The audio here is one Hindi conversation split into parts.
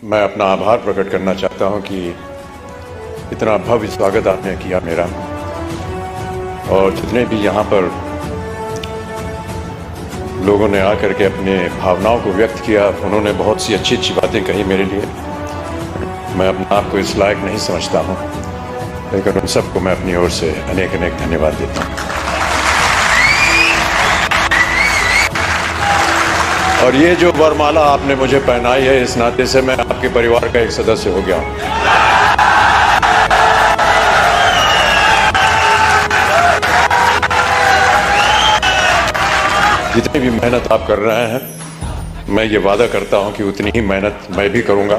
मैं अपना आभार प्रकट करना चाहता हूं कि इतना भव्य स्वागत आपने किया मेरा, और जितने भी यहाँ पर लोगों ने आकर के अपने भावनाओं को व्यक्त किया, उन्होंने बहुत सी अच्छी अच्छी बातें कही मेरे लिए। मैं अपने आप को इस लायक नहीं समझता हूँ, लेकिन उन सबको मैं अपनी ओर से अनेक अनेक धन्यवाद देता हूँ। और ये जो वरमाला आपने मुझे पहनाई है, इस नाते से मैं आपके परिवार का एक सदस्य हो गया हूँ। जितनी भी मेहनत आप कर रहे हैं, मैं ये वादा करता हूं कि उतनी ही मेहनत मैं भी करूंगा,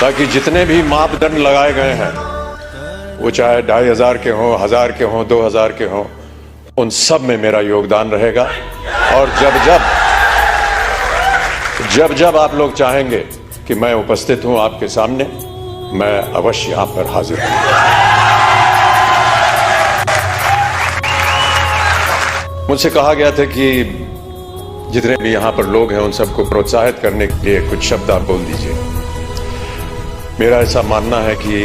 ताकि जितने भी मापदंड लगाए गए हैं, वो चाहे 2500 के हों, 1000 के हों, 2000 के हों, उन सब में मेरा योगदान रहेगा। और जब जब आप लोग चाहेंगे कि मैं उपस्थित हूं आपके सामने, मैं अवश्य यहां पर हाजिर हूं। मुझसे कहा गया था कि जितने भी यहाँ पर लोग हैं उन सबको प्रोत्साहित करने के लिए कुछ शब्द आप बोल दीजिए। मेरा ऐसा मानना है कि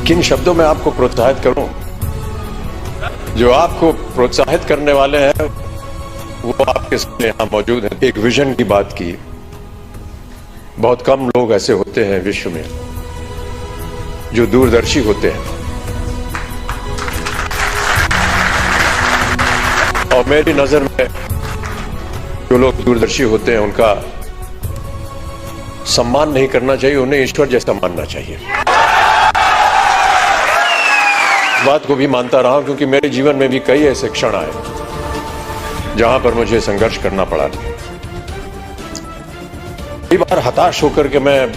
किन शब्दों में आपको प्रोत्साहित करूं। जो आपको प्रोत्साहित करने वाले हैं वो आपके सामने यहाँ मौजूद हैं। एक विजन की बात की। बहुत कम लोग ऐसे होते हैं विश्व में जो दूरदर्शी होते हैं, और मेरी नजर में जो लोग दूरदर्शी होते हैं उनका सम्मान नहीं करना चाहिए, उन्हें ईश्वर जैसा मानना चाहिए। बात को भी मानता रहा, क्योंकि मेरे जीवन में भी कई ऐसे क्षण आए जहां पर मुझे संघर्ष करना पड़ा। कई बार हताश होकर के मैं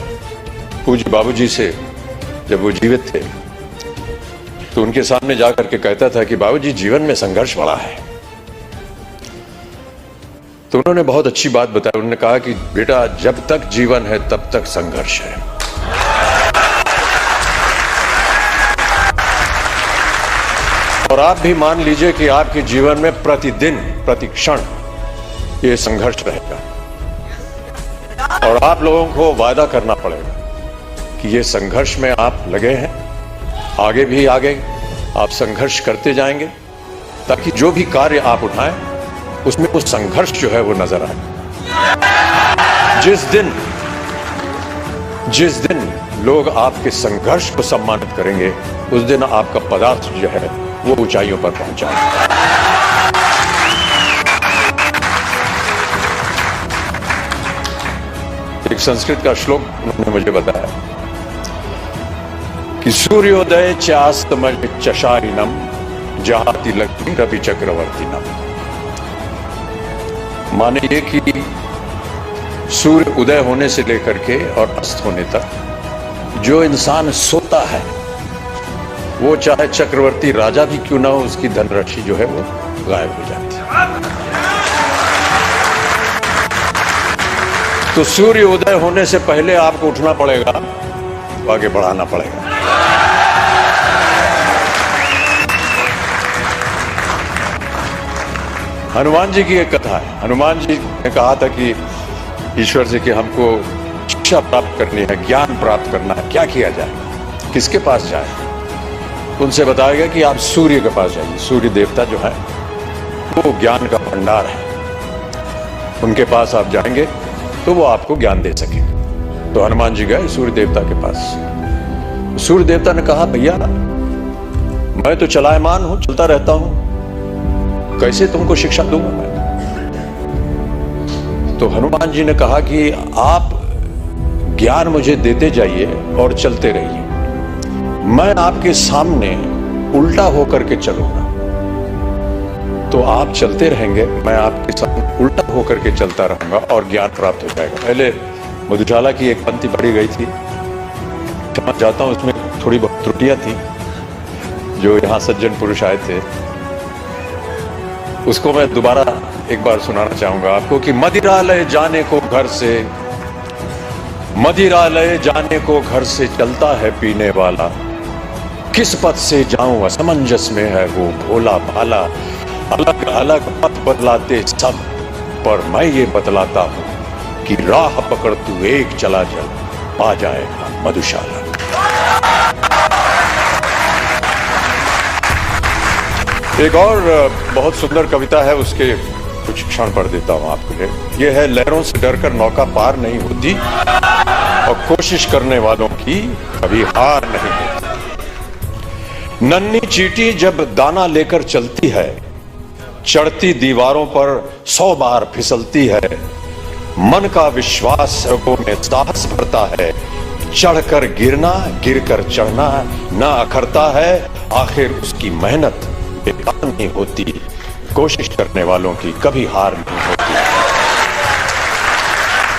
पूज्य बाबूजी से, जब वो जीवित थे, तो उनके सामने जाकर के कहता था कि बाबूजी, जीवन में संघर्ष बड़ा है। तो उन्होंने बहुत अच्छी बात बताई। उन्होंने कहा कि बेटा, जब तक जीवन है तब तक संघर्ष है। और आप भी मान लीजिए कि आपके जीवन में प्रतिदिन, प्रति क्षण ये संघर्ष रहेगा, और आप लोगों को वादा करना पड़ेगा कि ये संघर्ष में आप लगे हैं, आगे भी आगे आप संघर्ष करते जाएंगे, ताकि जो भी कार्य आप उठाएं उसमें वो संघर्ष जो है वो नजर आए। जिस दिन लोग आपके संघर्ष को सम्मानित करेंगे, उस दिन आपका पदार्थ जो है वो ऊंचाइयों पर पहुंच जाएगा। एक संस्कृत का श्लोक उन्होंने मुझे बताया कि सूर्योदय चास्तमय चशारिनम जहाति लक्ष्मी रवि चक्रवर्तीनम। माने ये कि सूर्य उदय होने से लेकर के और अस्त होने तक जो इंसान सोता है, वो चाहे चक्रवर्ती राजा भी क्यों ना हो, उसकी धनराशि जो है वो गायब हो जाती है। तो सूर्य उदय होने से पहले आपको उठना पड़ेगा, तो आगे बढ़ाना पड़ेगा। हनुमान जी की एक कथा है। हनुमान जी ने कहा था कि ईश्वर से कि हमको शिक्षा प्राप्त करनी है, ज्ञान प्राप्त करना है, क्या किया जाए, किसके पास जाए। उनसे बताया गया कि आप सूर्य के पास जाइए। सूर्य देवता जो है वो ज्ञान का भंडार है, उनके पास आप जाएंगे तो वो आपको ज्ञान दे सकेंगे। तो हनुमान जी गए सूर्य देवता के पास। सूर्य देवता ने कहा, भैया मैं तो चलायमान हूं, चलता रहता हूं, कैसे तुमको शिक्षा दूंगा मैं। तो हनुमान जी ने कहा कि आप ज्ञान मुझे देते जाइए और चलते रहिए, मैं आपके सामने उल्टा होकर के चलूंगा, तो आप चलते रहेंगे, मैं आपके सामने उल्टा होकर के चलता रहूंगा और ज्ञान प्राप्त हो जाएगा। पहले मधुशाला की एक पंक्ति पढ़ी गई थी, समझ जाता हूं उसमें थोड़ी बहुत त्रुटियां थी, जो यहाँ सज्जन पुरुष आए थे, उसको मैं दोबारा एक बार सुनाना चाहूंगा आपको कि मदिरालय जाने को घर से, मदिरालय जाने को घर से चलता है पीने वाला, किस पथ से जाऊं असमंजस में है वो भोला भाला। अलग अलग पथ बदलाते सब, पर मैं ये बतलाता हूं कि राह पकड़ तू एक चला जा, पा जाएगा मधुशाला। एक और बहुत सुंदर कविता है, उसके कुछ क्षण पढ़ देता हूं आपके लिए। यह है, लहरों से डरकर नौका पार नहीं होती और कोशिश करने वालों की कभी हार नहीं होती। नन्ही चींटी जब दाना लेकर चलती है, चढ़ती दीवारों पर 100 बार फिसलती है। मन का विश्वास रगों में साहस भरता है, चढ़कर गिरना गिरकर चढ़ना ना अखरता है। आखिर उसकी मेहनत बेकार नहीं होती, कोशिश करने वालों की कभी हार नहीं होती।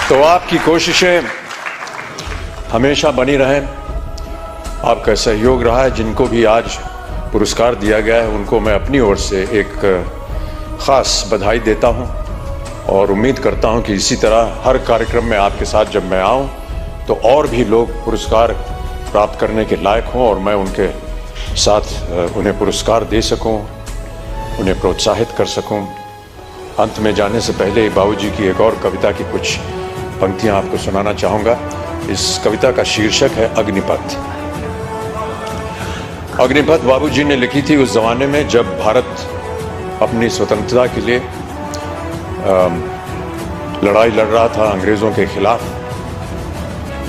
तो आपकी कोशिशें हमेशा बनी रहें। आपका सहयोग रहा है। जिनको भी आज पुरस्कार दिया गया है उनको मैं अपनी ओर से एक खास बधाई देता हूं और उम्मीद करता हूं कि इसी तरह हर कार्यक्रम में आपके साथ जब मैं आऊं तो और भी लोग पुरस्कार प्राप्त करने के लायक हों और मैं उनके साथ उन्हें पुरस्कार दे सकूं, उन्हें प्रोत्साहित कर सकूं। अंत में जाने से पहले बाबूजी की एक और कविता की कुछ पंक्तियां आपको सुनाना चाहूंगा। इस कविता का शीर्षक है अग्निपथ। अग्निपथ बाबूजी ने लिखी थी उस जमाने में जब भारत अपनी स्वतंत्रता के लिए लड़ाई लड़ रहा था अंग्रेजों के खिलाफ।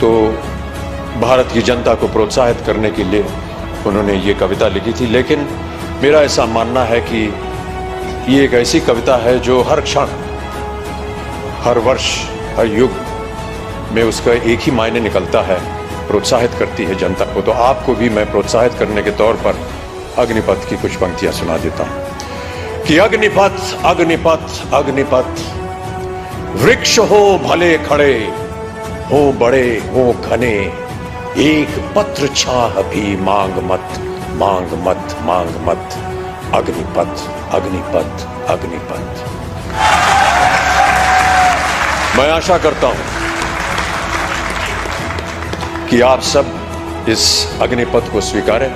तो भारत की जनता को प्रोत्साहित करने के लिए उन्होंने ये कविता लिखी थी। लेकिन मेरा ऐसा मानना है कि ये एक ऐसी कविता है जो हर क्षण, हर वर्ष, हर युग में उसका एक ही मायने निकलता है, प्रोत्साहित करती है जनता को। तो आपको भी मैं प्रोत्साहित करने के तौर पर अग्निपथ की कुछ पंक्तियां सुना देता हूं कि अग्निपथ अग्निपथ अग्निपथ, वृक्ष हो भले खड़े, हो बड़े हो घने, एक पत्र छाह भी मांग मत मांग मत मांग मत। अग्निपथ अग्निपथ अग्निपथ। मैं आशा करता हूं कि आप सब इस अग्निपथ को स्वीकारें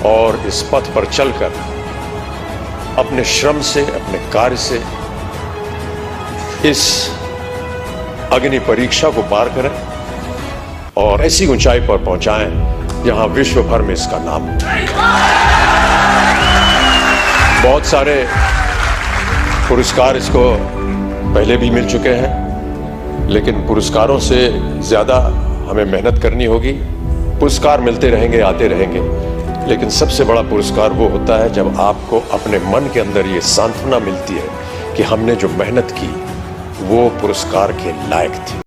और इस पथ पर चलकर अपने श्रम से, अपने कार्य से इस अग्नि परीक्षा को पार करें और ऐसी ऊंचाई पर पहुंचाएं जहां विश्व भर में इसका नाम हो। बहुत सारे पुरस्कार इसको पहले भी मिल चुके हैं, लेकिन पुरस्कारों से ज्यादा हमें मेहनत करनी होगी। पुरस्कार मिलते रहेंगे, आते रहेंगे, लेकिन सबसे बड़ा पुरस्कार वो होता है जब आपको अपने मन के अंदर ये सांत्वना मिलती है कि हमने जो मेहनत की वो पुरस्कार के लायक थी।